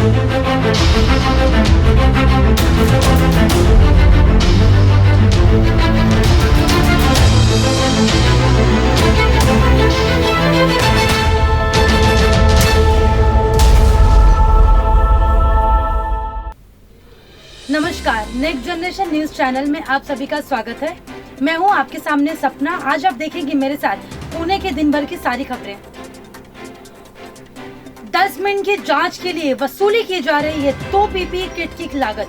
नमस्कार, next generation news channel में आप सभी का स्वागत है। मैं हूं आपके सामने सपना। आज आप देखेंगे मेरे साथ पुणे के दिन भर की सारी खबरें। 10 मिनट की जांच के लिए वसूली की जा रही है 2 पीपीई किट की लागत।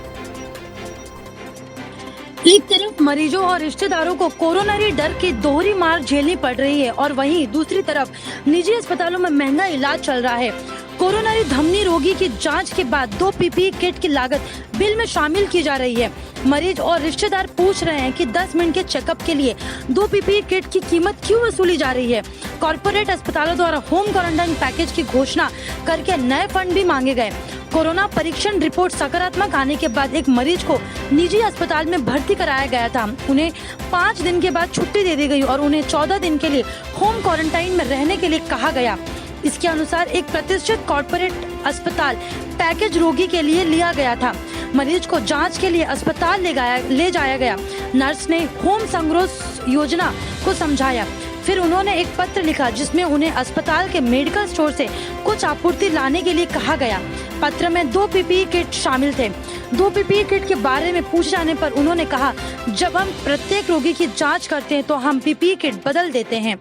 एक तरफ मरीजों और रिश्तेदारों को कोरोनरी डर की दोहरी मार झेलनी पड़ रही है और वहीं दूसरी तरफ निजी अस्पतालों में महंगा इलाज चल रहा है। कोरोनरी धमनी रोगी की जांच के बाद 2 पीपीई किट की लागत बिल में शामिल की जा रही है। मरीज और रिश्तेदार पूछ रहे हैं कि 10 मिनट के चेकअप के लिए 2 पीपीई किट की कीमत क्यों वसूली जा रही है। कॉर्पोरेट अस्पतालों द्वारा होम क्वारंटाइन पैकेज की घोषणा करके नए फंड भी मांगे गए। कोरोना परीक्षण रिपोर्ट सकारात्मक आने के बाद एक मरीज को निजी अस्पताल में भर्ती कराया गया था। उन्हें 5 दिन के बाद छुट्टी दे दी गई और उन्हें 14 दिन के लिए होम क्वारंटाइन में रहने के लिए कहा गया। इसके अनुसार एक प्रतिष्ठित कॉर्पोरेट अस्पताल पैकेज रोगी के लिए लिया गया था। मरीज को जांच के लिए अस्पताल ले जाया गया। नर्स ने होम संगरोध योजना को समझाया। फिर उन्होंने एक पत्र लिखा जिसमें उन्हें अस्पताल के मेडिकल स्टोर से कुछ आपूर्ति लाने के लिए कहा गया। पत्र में 2 पीपीई किट शामिल थे। 2 पीपीई किट के बारे में पूछे जाने पर उन्होंने कहा, जब हम प्रत्येक रोगी की जांच करते हैं तो हम पीपीई किट बदल देते हैं।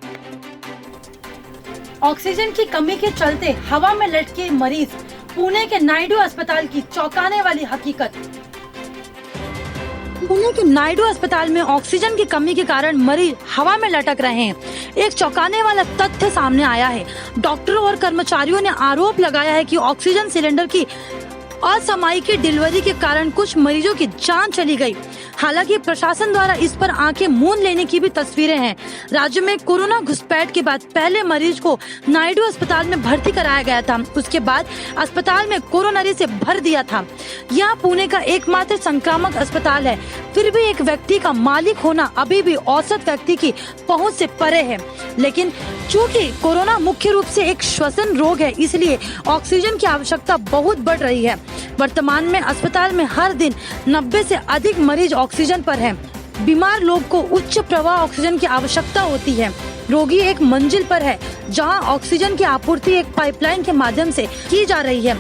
ऑक्सीजन की कमी के चलते हवा में लटके मरीज। पुणे के नायडू अस्पताल की चौंकाने वाली हकीकत। पुणे के नायडू अस्पताल में ऑक्सीजन की कमी के कारण मरीज हवा में लटक रहे हैं। एक चौंकाने वाला तथ्य सामने आया है। डॉक्टरों और कर्मचारियों ने आरोप लगाया है कि ऑक्सीजन सिलेंडर की असामयिक डिलीवरी के कारण कुछ मरीजों की जान चली गई। हालांकि प्रशासन द्वारा इस पर आंखें मूंद लेने की भी तस्वीरें हैं। राज्य में कोरोना घुसपैठ के बाद पहले मरीज को नायडू अस्पताल में भर्ती कराया गया था। उसके बाद अस्पताल में कोरोनरी से भर दिया था। यह पुणे का एकमात्र संक्रामक अस्पताल है। फिर भी एक व्यक्ति का मालिक होना अभी भी औसत व्यक्ति की पहुँच से परे है। लेकिन चूँकि कोरोना मुख्य रूप से एक श्वसन रोग है, इसलिए ऑक्सीजन की आवश्यकता बहुत बढ़ रही है। वर्तमान में अस्पताल में हर दिन 90 से अधिक मरीज ऑक्सीजन पर हैं। बीमार लोग को उच्च प्रवाह ऑक्सीजन की आवश्यकता होती है। रोगी एक मंजिल पर है जहां ऑक्सीजन की आपूर्ति एक पाइपलाइन के माध्यम से की जा रही है।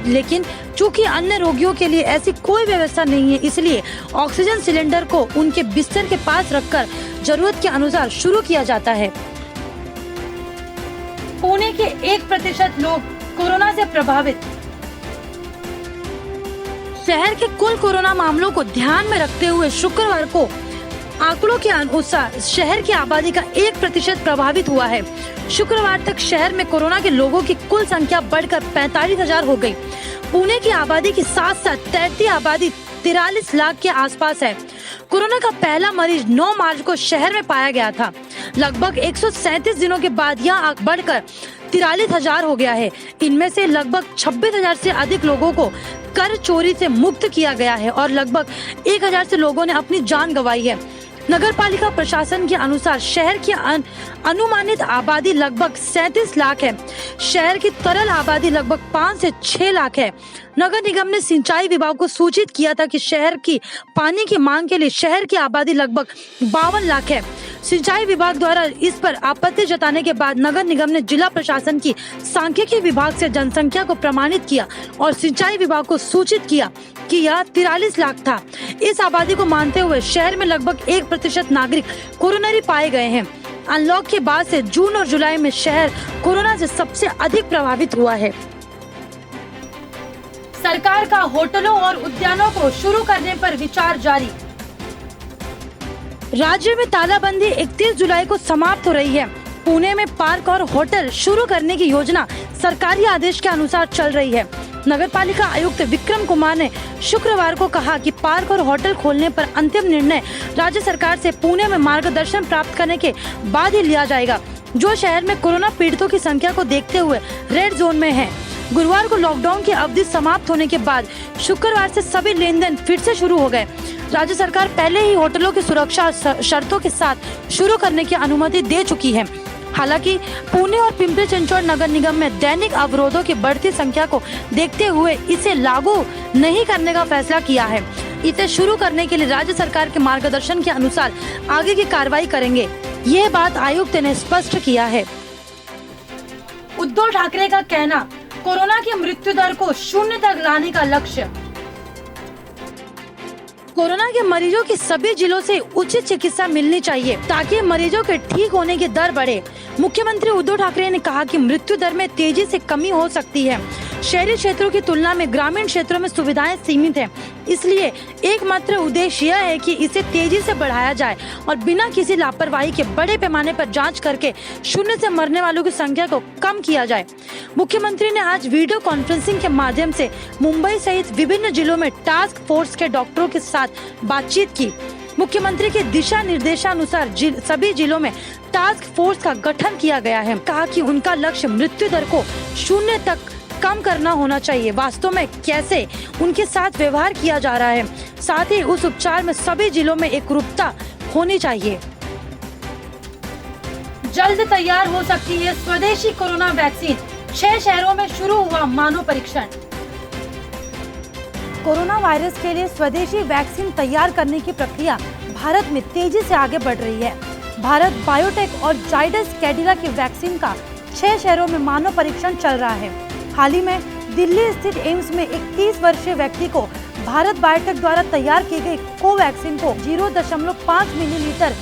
लेकिन चूंकि अन्य रोगियों के लिए ऐसी कोई व्यवस्था नहीं है, इसलिए ऑक्सीजन सिलेंडर को उनके बिस्तर के पास रखकर जरूरत के अनुसार शुरू किया जाता है। पुणे के 1% लोग कोरोना से प्रभावित। शहर के कुल कोरोना मामलों को ध्यान में रखते हुए शुक्रवार को आंकड़ों के अनुसार शहर की आबादी का 1% प्रभावित हुआ है। शुक्रवार तक शहर में कोरोना के लोगों की कुल संख्या बढ़कर 45,000 हो गई। पुणे की आबादी के साथ साथ तैरती आबादी 43 लाख के आसपास है। कोरोना का पहला मरीज 9 मार्च को शहर में पाया गया था। लगभग 137 दिनों के बाद यह आंक बढ़कर 43,000 हो गया है। इनमें से लगभग 26,000 से अधिक लोगों को कर चोरी से मुक्त किया गया है और लगभग 1,000 से लोगों ने अपनी जान गंवाई है। नगर पालिका प्रशासन के अनुसार शहर की अनुमानित आबादी लगभग 37 लाख है। शहर की तरल आबादी लगभग 5 से 6 लाख है। नगर निगम ने सिंचाई विभाग को सूचित किया था कि शहर की पानी की मांग के लिए शहर की आबादी लगभग 52 लाख है। सिंचाई विभाग द्वारा इस पर आपत्ति जताने के बाद नगर निगम ने जिला प्रशासन की सांख्यिकी विभाग से जनसंख्या को प्रमाणित किया और सिंचाई विभाग को सूचित किया कि यह 43 लाख था। इस आबादी को मानते हुए शहर में लगभग 1% नागरिक कोरोनरी पाए गए हैं। अनलॉक के बाद से जून और जुलाई में शहर कोरोना से सबसे अधिक प्रभावित हुआ है। सरकार का होटलों और उद्यानों को शुरू करने पर विचार जारी। राज्य में तालाबंदी 31 जुलाई को समाप्त हो रही है। पुणे में पार्क और होटल शुरू करने की योजना सरकारी आदेश के अनुसार चल रही है। नगरपालिका आयुक्त विक्रम कुमार ने शुक्रवार को कहा कि पार्क और होटल खोलने पर अंतिम निर्णय राज्य सरकार से पुणे में मार्गदर्शन प्राप्त करने के बाद ही लिया जाएगा, जो शहर में कोरोना पीड़ितों की संख्या को देखते हुए रेड जोन में है। गुरुवार को लॉकडाउन की अवधि समाप्त होने के बाद शुक्रवार से सभी लेन देन फिर से शुरू हो गए। राज्य सरकार पहले ही होटलों की सुरक्षा शर्तों के साथ शुरू करने की अनुमति दे चुकी है। हालांकि पुणे और पिंपरी चिंचवड नगर निगम में दैनिक अवरोधों की बढ़ती संख्या को देखते हुए इसे लागू नहीं करने का फैसला किया है। इसे शुरू करने के लिए राज्य सरकार के मार्गदर्शन के अनुसार आगे की कार्रवाई करेंगे, ये बात आयुक्त ने स्पष्ट किया है। उद्धव ठाकरे का कहना, कोरोना की मृत्यु दर को 0 तक लाने का लक्ष्य। कोरोना के मरीजों की सभी जिलों से उचित चिकित्सा मिलनी चाहिए ताकि मरीजों के ठीक होने की दर बढ़े। मुख्यमंत्री उद्धव ठाकरे ने कहा कि मृत्यु दर में तेजी से कमी हो सकती है। शहरी क्षेत्रों की तुलना में ग्रामीण क्षेत्रों में सुविधाएं सीमित हैं, इसलिए एकमात्र उद्देश्य यह है कि इसे तेजी से बढ़ाया जाए और बिना किसी लापरवाही के बड़े पैमाने पर जांच करके 0 से मरने वालों की संख्या को कम किया जाए। मुख्यमंत्री ने आज वीडियो कॉन्फ्रेंसिंग के माध्यम से मुंबई सहित विभिन्न जिलों में टास्क फोर्स के डॉक्टरों के साथ बातचीत की। मुख्यमंत्री के दिशा निर्देशानुसार सभी जिलों में टास्क फोर्स का गठन किया गया है। कहा कि उनका लक्ष्य मृत्यु दर को 0 तक कम करना होना चाहिए। वास्तव में कैसे उनके साथ व्यवहार किया जा रहा है, साथ ही उस उपचार में सभी जिलों में एकरूपता होनी चाहिए। जल्द तैयार हो सकती है स्वदेशी कोरोना वैक्सीन, 6 शहरों में शुरू हुआ मानव परीक्षण। कोरोना वायरस के लिए स्वदेशी वैक्सीन तैयार करने की प्रक्रिया भारत में तेजी से आगे बढ़ रही है। भारत बायोटेक और जाइडस कैडिला की वैक्सीन का 6 शहरों में मानव परीक्षण चल रहा है। हाल ही में दिल्ली स्थित एम्स में एक 30 वर्षीय व्यक्ति को भारत बायोटेक द्वारा तैयार की गई कोवैक्सीन को 0.5 मिलीलीटर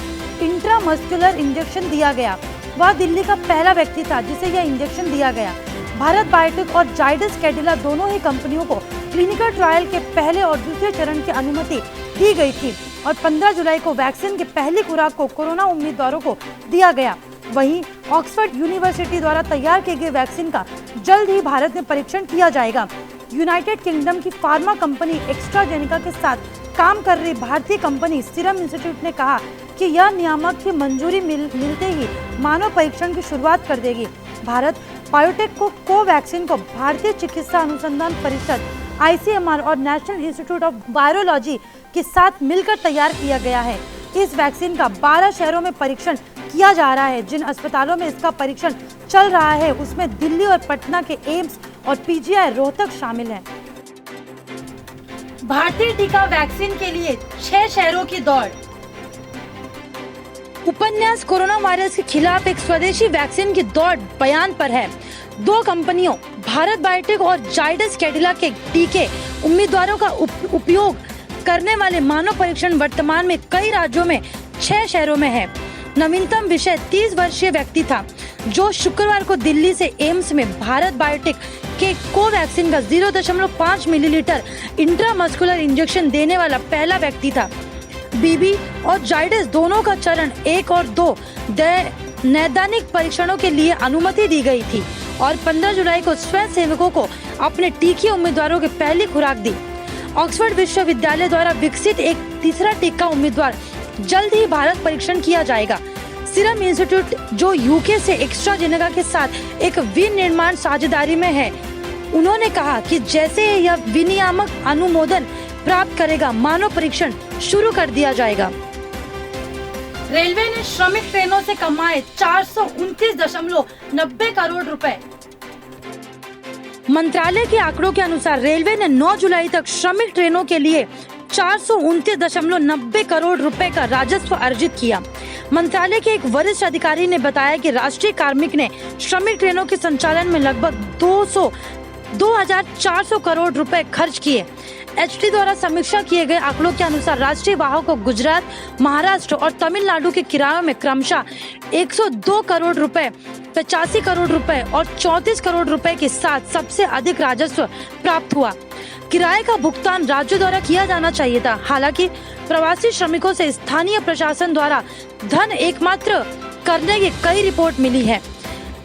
इंट्रामस्कुलर इंजेक्शन दिया गया। वह दिल्ली का पहला व्यक्ति था जिसे यह इंजेक्शन दिया गया। भारत बायोटेक और जाइडस कैडिला दोनों ही कंपनियों को क्लिनिकल ट्रायल के पहले और दूसरे चरण की अनुमति दी गई थी और 15 जुलाई को वैक्सीन की पहली खुराक को कोरोना उम्मीदवारों को दिया गया। वहीं ऑक्सफोर्ड यूनिवर्सिटी द्वारा तैयार की गई वैक्सीन का जल्द ही भारत में परीक्षण किया जाएगा। यूनाइटेड किंगडम की फार्मा कंपनी एस्ट्राजेनेका के साथ काम कर रही भारतीय कंपनी सीरम इंस्टीट्यूट ने कहा कि यह नियामक की मंजूरी मिलते ही मानव परीक्षण की शुरुआत कर देगी। भारत बायोटेक को कोवैक्सीन को भारतीय चिकित्सा अनुसंधान परिषद ICMR और नेशनल इंस्टीट्यूट ऑफ वायरोलॉजी के साथ मिलकर तैयार किया गया है। इस वैक्सीन का 12 शहरों में परीक्षण किया जा रहा है। जिन अस्पतालों में इसका परीक्षण चल रहा है उसमें दिल्ली और पटना के एम्स और PGI रोहतक शामिल है। भारतीय टीका वैक्सीन के लिए 6 शहरों की दौड़। उपन्यास कोरोना वायरस के खिलाफ एक स्वदेशी वैक्सीन की दौड़ बयान पर है। 2 कंपनियों भारत बायोटेक और जाइडस कैडिला के टीके उम्मीदवारों का उपयोग करने वाले मानव परीक्षण वर्तमान में कई राज्यों में 6 शहरों में है। नवीनतम विषय 30 वर्षीय व्यक्ति था जो शुक्रवार को दिल्ली से एम्स में भारत बायोटेक के कोवैक्सीन का 0.5 मिलीलीटर इंट्रामस्कुलर इंजेक्शन देने वाला पहला व्यक्ति था। बीबी और जाइडस दोनों का चरण 1 और 2 नैदानिक परीक्षणों के लिए अनुमति दी गई थी और 15 जुलाई को स्वयं सेवकों को अपने टीके उम्मीदवारों की पहली खुराक दी। ऑक्सफोर्ड विश्वविद्यालय द्वारा विकसित एक तीसरा टीका उम्मीदवार जल्द ही भारत परीक्षण किया जाएगा। सीरम इंस्टीट्यूट जो यूके से एस्ट्राजेनेका के साथ एक विनिर्माण साझेदारी में है, उन्होंने कहा कि जैसे यह विनियामक अनुमोदन प्राप्त करेगा मानव परीक्षण शुरू कर दिया जाएगा। रेलवे ने श्रमिक ट्रेनों से कमाए 429.90 करोड़ रुपए। मंत्रालय के आंकड़ों के अनुसार रेलवे ने 9 जुलाई तक श्रमिक ट्रेनों के लिए 429.90 करोड़ रुपए का राजस्व अर्जित किया। मंत्रालय के एक वरिष्ठ अधिकारी ने बताया कि राष्ट्रीय कार्मिक ने श्रमिक ट्रेनों के संचालन में लगभग 2,400 करोड़ रुपए खर्च किए। HT द्वारा समीक्षा किए गए आंकड़ों के अनुसार राष्ट्रीय वाहनों को गुजरात, महाराष्ट्र और तमिलनाडु के किरायों में क्रमशः 102 करोड़ रुपए, 85 करोड़ रुपए और 34 करोड़ रुपए के साथ सबसे अधिक राजस्व प्राप्त हुआ। किराए का भुगतान राज्यों द्वारा किया जाना चाहिए था। हालांकि प्रवासी श्रमिकों से स्थानीय प्रशासन द्वारा धन एकमात्र करने की कई रिपोर्ट मिली है।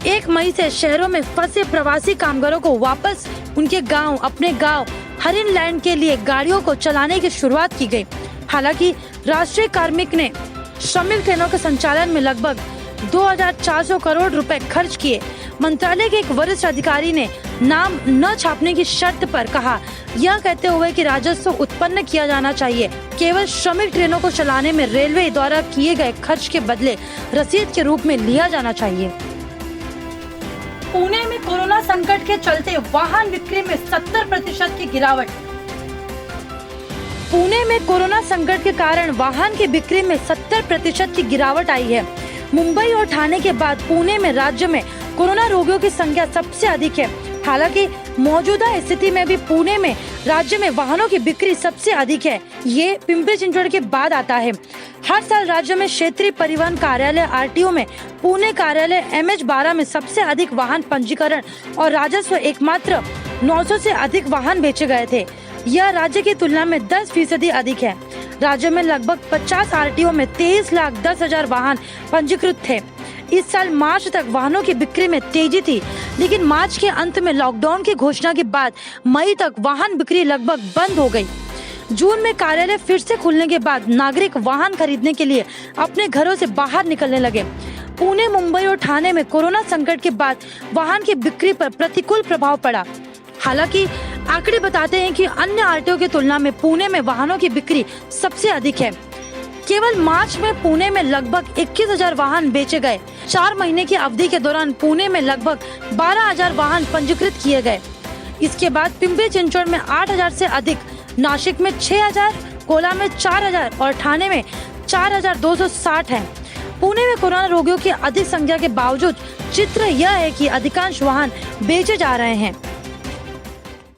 1 मई से शहरों में फंसे प्रवासी कामगारों को वापस उनके गांव, अपने गांव हरिनलैंड के लिए गाड़ियों को चलाने की शुरुआत की गई। हालांकि राष्ट्रीय कार्मिक ने श्रमिक ट्रेनों के संचालन में लगभग 2,400 करोड़ रुपए खर्च किए। मंत्रालय के एक वरिष्ठ अधिकारी ने नाम न छापने की शर्त पर कहा, यह कहते हुए कि राजस्व उत्पन्न किया जाना चाहिए। केवल श्रमिक ट्रेनों को चलाने में रेलवे द्वारा किए गए खर्च के बदले रसीद के रूप में लिया जाना चाहिए। पुणे में कोरोना संकट के चलते वाहन बिक्री में 70% की गिरावट। पुणे में कोरोना संकट के कारण वाहन की बिक्री में 70% की गिरावट आई है। मुंबई और ठाणे के बाद पुणे में राज्य में कोरोना रोगियों की संख्या सबसे अधिक है। हालांकि मौजूदा स्थिति में भी पुणे में राज्य में वाहनों की बिक्री सबसे अधिक है। ये पिंपरी चिंचवड़ के बाद आता है। हर साल राज्य में क्षेत्रीय परिवहन कार्यालय आरटीओ में पुणे कार्यालय MH12 में सबसे अधिक वाहन पंजीकरण और राजस्व एकमात्र 900 से अधिक वाहन बेचे गए थे। यह राज्य की तुलना में 10% अधिक है। राज्य में लगभग 50 आरटीओ में 23,10,000 वाहन पंजीकृत थे। इस साल मार्च तक वाहनों की बिक्री में तेजी थी, लेकिन मार्च के अंत में लॉकडाउन की घोषणा के बाद मई तक वाहन बिक्री लगभग बंद हो गई। जून में कार्यालय फिर से खुलने के बाद नागरिक वाहन खरीदने के लिए अपने घरों से बाहर निकलने लगे। पुणे, मुंबई और ठाणे में कोरोना संकट के बाद वाहन की बिक्री पर प्रतिकूल प्रभाव पड़ा। हालांकि आंकड़े बताते हैं कि अन्य आरटीओ की तुलना में पुणे में वाहनों की बिक्री सबसे अधिक है। केवल मार्च में पुणे में लगभग 21,000 वाहन बेचे गए। 4 महीने की अवधि के दौरान पुणे में लगभग 12,000 वाहन पंजीकृत किए गए। इसके बाद पिंपरी चिंचवड़ में 8,000 से अधिक, नासिक में 6,000, कोला में 4,000 और ठाणे में 4,260 है। पुणे में कोरोना रोगियों की अधिक संख्या के बावजूद चित्र यह है कि अधिकांश वाहन बेचे जा रहे हैं।